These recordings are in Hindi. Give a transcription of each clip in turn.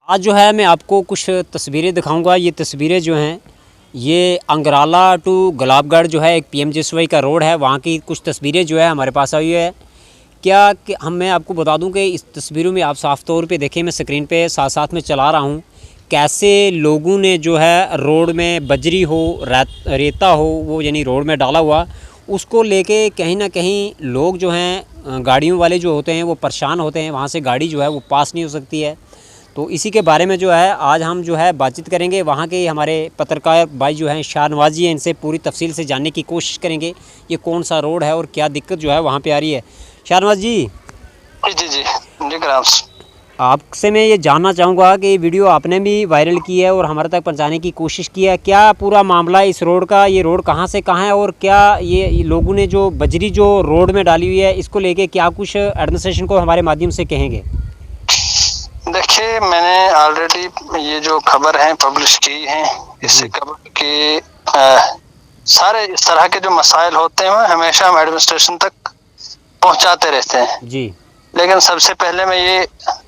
आज जो है मैं आपको कुछ तस्वीरें दिखाऊंगा। ये तस्वीरें जो हैं ये अंगराला टू गुलाबगढ़ जो है एक पीएमजीएसवाई का रोड है, वहाँ की कुछ तस्वीरें जो है हमारे पास आई है। क्या कि मैं आपको बता दूं कि इस तस्वीरों में आप साफ़ तौर पे देखें, मैं स्क्रीन पे साथ साथ में चला रहा हूँ, कैसे लोगों ने जो है रोड में बजरी हो रेता हो वो यानी रोड में डाला हुआ, उसको लेके कहीं ना कहीं लोग जो हैं गाड़ियों वाले जो होते हैं वो परेशान होते हैं, वहाँ से गाड़ी जो है वो पास नहीं हो सकती है। तो इसी के बारे में जो है आज हम जो है बातचीत करेंगे। वहाँ के हमारे पत्रकार भाई जो हैं शाहनवाज़ जी हैं, इनसे पूरी तफसील से जानने की कोशिश करेंगे ये कौन सा रोड है और क्या दिक्कत जो है वहाँ पे आ रही है। शाहनवाज़ जी जी जी आपसे मैं ये जानना चाहूँगा कि ये वीडियो आपने भी वायरल की है और हमारे तक पहुँचाने की कोशिश की है, क्या पूरा मामला है इस रोड का? ये रोड कहाँ से कहाँ है और क्या ये लोगों ने जो बजरी जो रोड में डाली हुई है इसको लेके क्या कुछ एडमिनिस्ट्रेशन को हमारे माध्यम से कहेंगे? देखिए, मैंने ऑलरेडी ये जो खबर है पब्लिश की है। इससे खबर के सारे इस तरह के जो मसाइल होते हैं हमेशा हम एडमिनिस्ट्रेशन तक पहुंचाते रहते हैं जी। लेकिन सबसे पहले मैं ये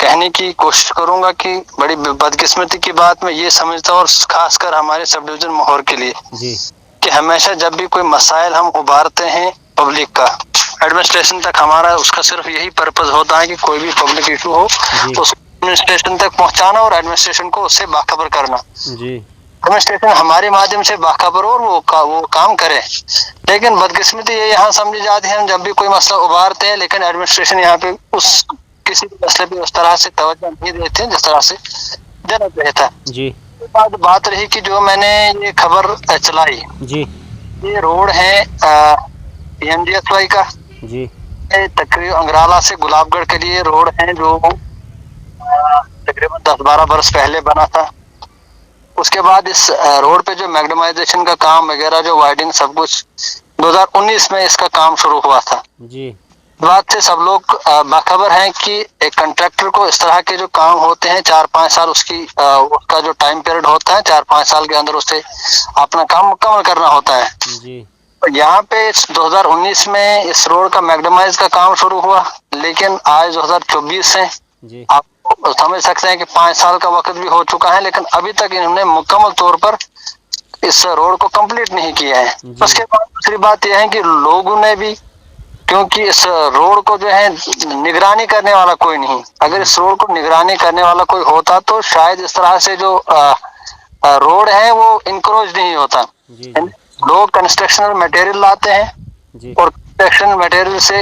कहने की कोशिश करूंगा कि बड़ी बदकिस्मती की बात मैं ये समझता हूँ, और खासकर हमारे सब डिवीजन माहौर के लिए जी कि हमेशा जब भी कोई मसाइल हम उभारते हैं पब्लिक का, एडमिनिस्ट्रेशन तक हमारा उसका सिर्फ यही पर्पज होता है कि कोई भी पब्लिक इशू हो तो उसको एडमिनिस्ट्रेशन तक पहुंचाना और एडमिनिस्ट्रेशन को उससे बाखबर करना। जी एडमिनिस्ट्रेशन हमारे माध्यम से बाखबर और वो काम करे। लेकिन बदकिस्मती ये यहाँ समझी जाती है, हम जब भी कोई मसला उभारते हैं लेकिन एडमिनिस्ट्रेशन यहाँ पे उस किसी भी मसले पे उस तरह से तवज्जो नहीं देते जिस तरह से देना चाहिए था। जी बात रही कि जो मैंने ये खबर चलाई, जी ये रोड है पीएमजीएसवाई का। जी तकरीबन अंगराला से गुलाबगढ़ के लिए रोड है जो तकरीबन 10-12 बरस पहले बना था। उसके बाद इस रोड पे जो मैग्नेमाइजेशन का काम वगैरह जो वाइडिंग सब कुछ 2019 में इसका काम शुरू हुआ था। जी बात से सब लोग बाखबर हैं कि एक कंट्रैक्टर को इस तरह के जो काम होते हैं 4-5 साल उसका जो टाइम पीरियड होता है, 4-5 साल के अंदर उसे अपना काम मुकम्मल करना होता है। जी यहाँ पे 2019 में इस रोड का मैग्नेमाइज का काम शुरू हुआ, लेकिन आज 2024 है। जी आप समझ सकते हैं कि 5 साल का वक्त भी हो चुका है लेकिन अभी तक इन्होंने मुकम्मल तौर पर इस रोड को कंप्लीट नहीं किया है। उसके बाद दूसरी बात यह है कि लोगों ने भी, क्योंकि इस रोड को जो है निगरानी करने वाला कोई नहीं, अगर इस रोड को निगरानी करने वाला कोई होता तो शायद इस तरह से जो रोड है वो इंक्रोच नहीं होता। लोग कंस्ट्रक्शनल मटेरियल लाते हैं और कंस्ट्रक्शन मटेरियल से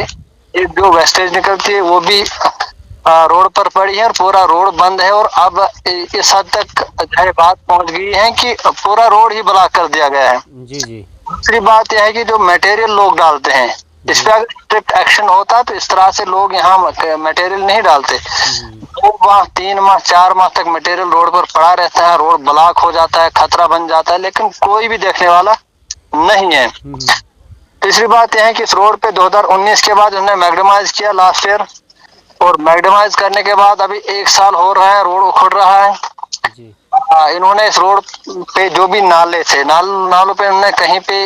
एक जो वेस्टेज निकलती है वो भी रोड पर पड़ी है और पूरा रोड बंद है। और अब इस हद तक बात पहुंच गई है कि पूरा रोड ही ब्लॉक कर दिया गया है। जी जी दूसरी बात यह है कि जो मटेरियल लोग डालते हैं इस पे अगर स्ट्रिक्ट एक्शन होता तो इस तरह से लोग यहाँ मटेरियल नहीं डालते। 2 माह 3 माह 4 माह तक मटेरियल रोड पर पड़ा रहता है, रोड ब्लॉक हो जाता है, खतरा बन जाता है, लेकिन कोई भी देखने वाला नहीं है। तीसरी बात यह है कि इस रोड पे 2019 के बाद उन्होंने मैग्नेमाइज किया लास्ट ईयर, और मैग्नेमाइज करने के बाद अभी 1 साल हो रहा है, रोड उखड़ रहा है। जी इन्होंने इस रोड पे जो भी नाले थे नालों पे उन्होंने कहीं पे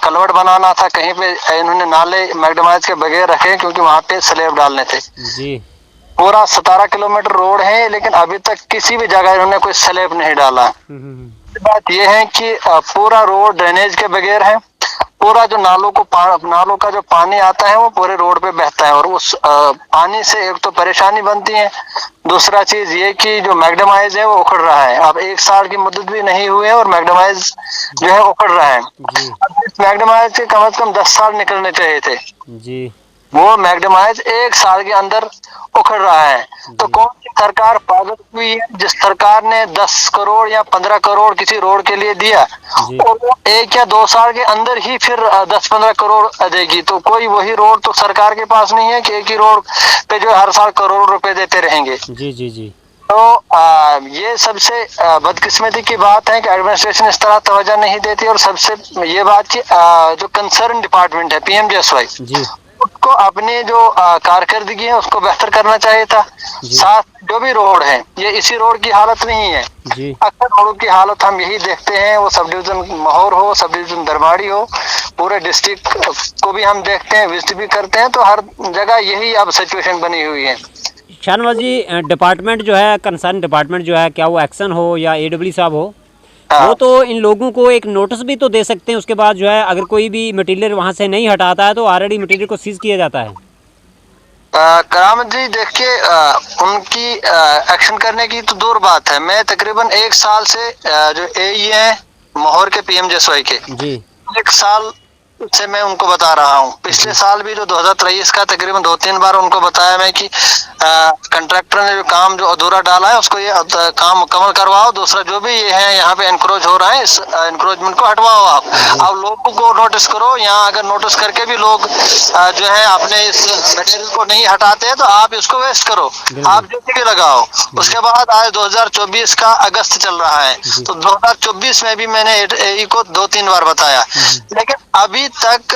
कलवर्ट बनाना था, कहीं पे इन्होंने नाले मैग्नेमाइज के बगैर रखे क्योंकि वहां पे स्लैब डालने थे। जी पूरा 17 किलोमीटर रोड है लेकिन अभी तक किसी भी जगह इन्होंने कोई स्लैब नहीं डाला। बात यह है कि पूरा रोड ड्रेनेज के बगैर है। पूरा जो नालों का जो पानी आता है वो पूरे रोड पे बहता है और उस पानी से एक तो परेशानी बनती है, दूसरा चीज ये कि जो मैग्नेमाइज है वो उखड़ रहा है। अब 1 साल की मुद्दत भी नहीं हुई है और मैग्नेमाइज जो है उखड़ रहा है। मैग्नेमाइज के कम से कम 10 साल निकलने चाहिए थे, जी वो मैग्नेमाइज 1 साल के अंदर उखड़ रहा है। तो कौन सी सरकार पागल हुई है जिस सरकार ने 10 करोड़ या 15 करोड़ किसी रोड के लिए दिया और वो 1 या 2 साल के अंदर ही फिर 10-15 करोड़ देगी? तो कोई वही रोड तो सरकार के पास नहीं है कि एक ही रोड पे जो हर साल करोड़ रुपए देते रहेंगे। जी जी जी तो ये सबसे बदकिस्मती की बात है कि एडमिनिस्ट्रेशन इस तरह तवज्जो नहीं देती। और सबसे ये बात की जो कंसर्न डिपार्टमेंट है पीएमजीएसवाई, उसको अपनी जो कारकर्दगी है उसको बेहतर करना चाहिए था। साथ जो भी रोड है, ये इसी रोड की हालत नहीं है, अक्सर रोडों की हालत हम यही देखते हैं, वो सब डिवीजन माहौर हो, सब डिवीजन दरबाड़ी हो, पूरे डिस्ट्रिक्ट को भी हम देखते हैं, विजिट भी करते हैं, तो हर जगह यही अब सिचुएशन बनी हुई है। शाहनवाज जी, डिपार्टमेंट जो है, कंसर्न डिपार्टमेंट जो है, क्या वो एक्शन हो या AW साहब हो, हाँ। वो तो इन लोगों को एक नोटिस भी तो दे सकते हैं। उसके बाद जो है अगर कोई भी मटेरियल वहाँ से नहीं हटाता है तो ऑलरेडी मटेरियल को सीज किया जाता है। करामत जी देखिए, उनकी एक्शन करने की तो दूर बात है। मैं तकरीबन 1 साल से जो AE है मोहर के PMJSY के, जी 1 साल से मैं उनको बता रहा हूँ। पिछले साल भी जो 2023 का तकरीबन 2-3 बार उनको बताया मैं कि कंट्रैक्टर ने जो काम जो अधूरा डाला है उसको ये काम मुकम्मल करवाओ। दूसरा जो भी ये है यहाँ पे एनक्रोच हो रहा है, इस एनक्रोचमेंट को हटवाओ आप लोगों को नोटिस करो। यहाँ अगर नोटिस करके भी लोग जो है अपने इस मटेरियल को नहीं हटाते हैं तो आप इसको वेस्ट करो, आप जो भी लगाओ। उसके बाद आज 2024 का अगस्त चल रहा है, तो 2024 में भी मैंने AE को 2-3 बार बताया, लेकिन अभी तक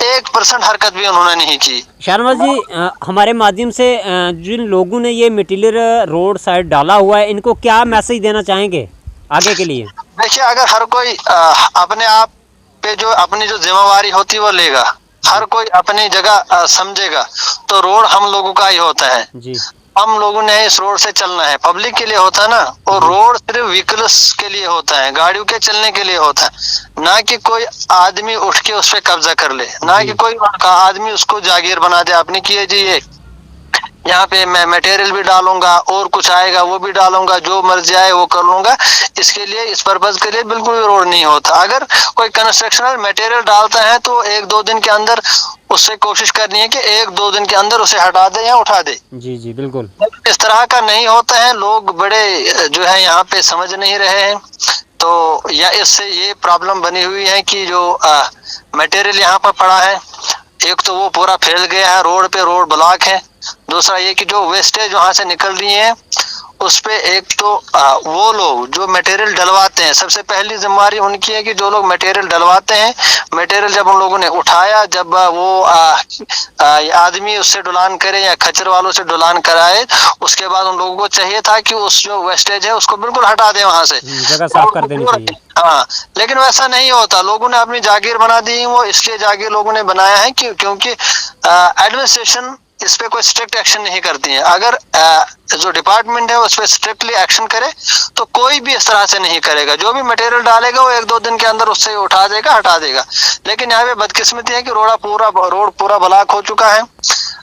1% हरकत भी उन्होंने नहीं की। शाहनवाज जी, हमारे माध्यम से जिन लोगों ने ये मटेरियल रोड साइड डाला हुआ है, इनको क्या मैसेज देना चाहेंगे आगे के लिए? देखिए, अगर हर कोई अपने आप पे जो अपनी जो जिम्मेवारी होती है वो लेगा, हर कोई अपनी जगह समझेगा, तो रोड हम लोगों का ही होता है। जी हम लोगों ने इस रोड से चलना है, पब्लिक के लिए होता है ना। और रोड सिर्फ व्हीकल्स के लिए होता है, गाड़ियों के चलने के लिए होता है, ना कि कोई आदमी उठ के उस पर कब्जा कर ले, ना कि कोई आदमी उसको जागीर बना दे अपनी कि जी ये यहाँ पे मैं मटेरियल भी डालूंगा और कुछ आएगा वो भी डालूंगा, जो मर्जी आए वो कर लूंगा। इसके लिए, इस पर्पज के लिए बिल्कुल भी रोड नहीं होता। अगर कोई कंस्ट्रक्शनल मटेरियल डालता है तो 1-2 दिन के अंदर उससे कोशिश करनी है कि 1-2 दिन के अंदर उसे हटा दे या उठा दे। जी जी बिल्कुल। इस तरह का नहीं होता है, लोग बड़े जो है यहाँ पे समझ नहीं रहे हैं। तो या इससे ये प्रॉब्लम बनी हुई है कि जो मटेरियल यहाँ पर पड़ा है, एक तो वो पूरा फैल गया है, रोड पे रोड ब्लॉक है। दूसरा ये कि जो वेस्टेज वहां से निकल रही है उस पे एक तो वो लोग जो मटेरियल डलवाते हैं, सबसे पहली जिम्मेदारी उनकी है कि जो लोग मटेरियल डलवाते हैं, मटेरियल जब उन लोगों ने उठाया, जब वो आदमी उससे ढुलान करे या खच्चर वालों से ढुलान कराए, उसके बाद उन लोगों को चाहिए था कि उस जो वेस्टेज है उसको बिल्कुल हटा दें वहां से, जगह साफ कर देनी चाहिए। हाँ, लेकिन वैसा नहीं होता। लोगों ने अपनी जागीर बना दी, वो इसलिए जागीर लोगों ने बनाया है क्योंकि एडमिनिस्ट्रेशन इस पे कोई स्ट्रिक्ट एक्शन नहीं करती है। अगर जो डिपार्टमेंट है उस पे स्ट्रिक्टली एक्शन करे तो कोई भी इस तरह से नहीं करेगा। जो भी मटेरियल डालेगा वो 1-2 दिन के अंदर उससे उठा देगा, हटा देगा। लेकिन यहाँ पे बदकिस्मती है कि रोड पूरा ब्लॉक हो चुका है।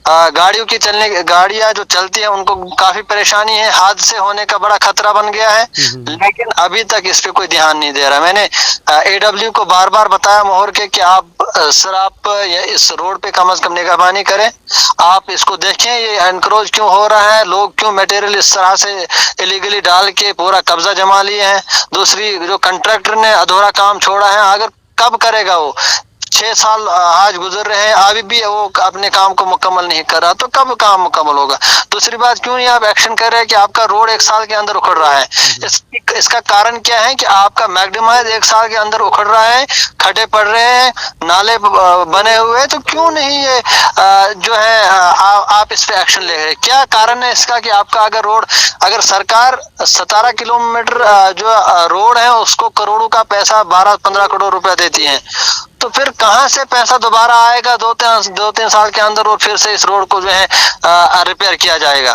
गाड़ियां जो चलती है उनको काफी परेशानी है, हादसे होने का बड़ा खतरा बन गया है। लेकिन अभी तक इस पे कोई ध्यान नहीं दे रहा। मैंने AW को बार बार बताया मोहर के कि आप सर आप इस रोड पे कम से कम निगरानी करें, आप इसको देखें ये एनक्रोच क्यों हो रहा है, लोग क्यों मटेरियल इस तरह से इलीगली डाल के पूरा कब्जा जमा लिए हैं। दूसरी, जो कंट्रैक्टर ने अधूरा काम छोड़ा है, अगर कब करेगा वो, 6 साल आज गुजर रहे हैं, अभी भी वो अपने काम को मुकम्मल नहीं कर रहा, तो कब काम मुकम्मल होगा। दूसरी बात, क्यों नहीं आप एक्शन कर रहे हैं कि आपका रोड 1 साल के अंदर उखड़ रहा है। इसका कारण क्या है कि आपका मैग्डमाइज 1 साल के अंदर उखड़ रहा है, खड्डे पड़ रहे हैं, नाले बने हुए हैं, तो क्यों नहीं ये जो है आप इस पे एक्शन ले रहे हैं। क्या कारण है इसका कि आपका अगर सरकार 17 किलोमीटर जो रोड है उसको करोड़ों का पैसा, 12-15 करोड़ रुपया देती है, तो फिर कहां से पैसा दोबारा आएगा 2-3 साल के अंदर और फिर से इस रोड को जो है रिपेयर किया जाएगा।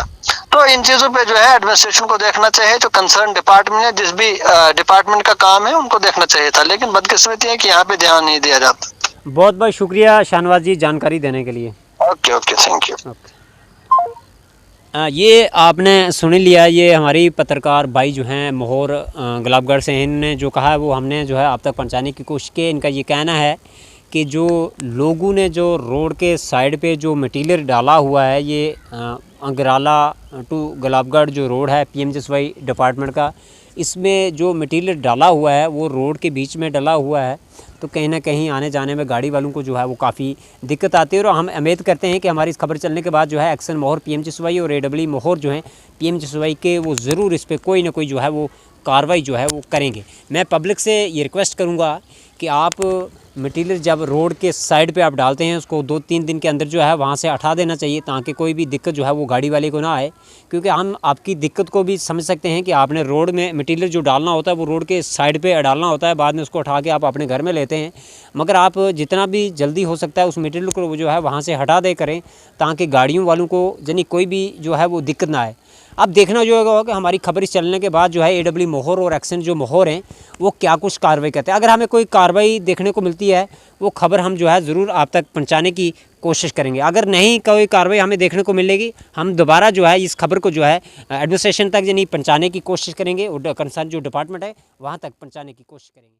तो इन चीजों पे जो है एडमिनिस्ट्रेशन को देखना चाहिए, जो कंसर्न डिपार्टमेंट है, जिस भी डिपार्टमेंट का काम है उनको देखना चाहिए था, लेकिन बदकिस्मती है कि यहाँ पे ध्यान नहीं दिया जाता। बहुत बहुत शुक्रिया शाहनवाज जी जानकारी देने के लिए। Okay, thank you. ये आपने सुन लिया, ये हमारी पत्रकार भाई जो हैं मोहर गुलाबगढ़ से, इन्होंने जो कहा है वो हमने जो है आप तक पहुंचाने की कोशिश की। इनका ये कहना है कि जो लोगों ने जो रोड के साइड पे जो मटीरियल डाला हुआ है, ये अंगराला टू गुलाबगढ़ जो रोड है PMJSY डिपार्टमेंट का, इसमें जो मटीरियल डाला हुआ है वो रोड के बीच में डला हुआ है, तो कहीं ना कहीं आने जाने में गाड़ी वालों को जो है वो काफ़ी दिक्कत आती है। और हम उम्मीद करते हैं कि हमारी इस खबर चलने के बाद जो है एक्शन मोहर PMJSY और AW मोहर जो हैं PMJSY के, वो ज़रूर इस पर कोई ना कोई जो है वो कार्रवाई जो है वो करेंगे। मैं पब्लिक से ये रिक्वेस्ट करूँगा कि आप मटीरियल जब रोड के साइड पे आप डालते हैं उसको 2-3 दिन के अंदर जो है वहाँ से हटा देना चाहिए, ताकि कोई भी दिक्कत जो है वो गाड़ी वाले को ना आए। क्योंकि हम आपकी दिक्कत को भी समझ सकते हैं कि आपने रोड में मटीरियल जो डालना होता है वो रोड के साइड पे डालना होता है, बाद में उसको उठा के आप अपने घर में सर्वे लेते हैं, मगर आप जितना भी जल्दी हो सकता है उस मटेरियल को जो है वहाँ से हटा दे करें, ताकि गाड़ियों वालों को यानी कोई भी जो है वो दिक्कत ना आए। अब देखना जो होगा कि हमारी खबर चलने के बाद जो है AWE मोहर और एक्शन जो मोहर हैं वो क्या कुछ कार्रवाई करते हैं। अगर हमें कोई कार्रवाई देखने को मिलती है वो खबर हम जो है ज़रूर आप तक पहुंचाने की कोशिश करेंगे। अगर नहीं कोई कार्रवाई हमें देखने को मिलेगी, हम दोबारा जो है इस खबर को जो है एडमिनिस्ट्रेशन तक यानी पहुंचाने की कोशिश करेंगे और कंसर्न जो डिपार्टमेंट है वहाँ तक पहुंचाने की कोशिश करेंगे।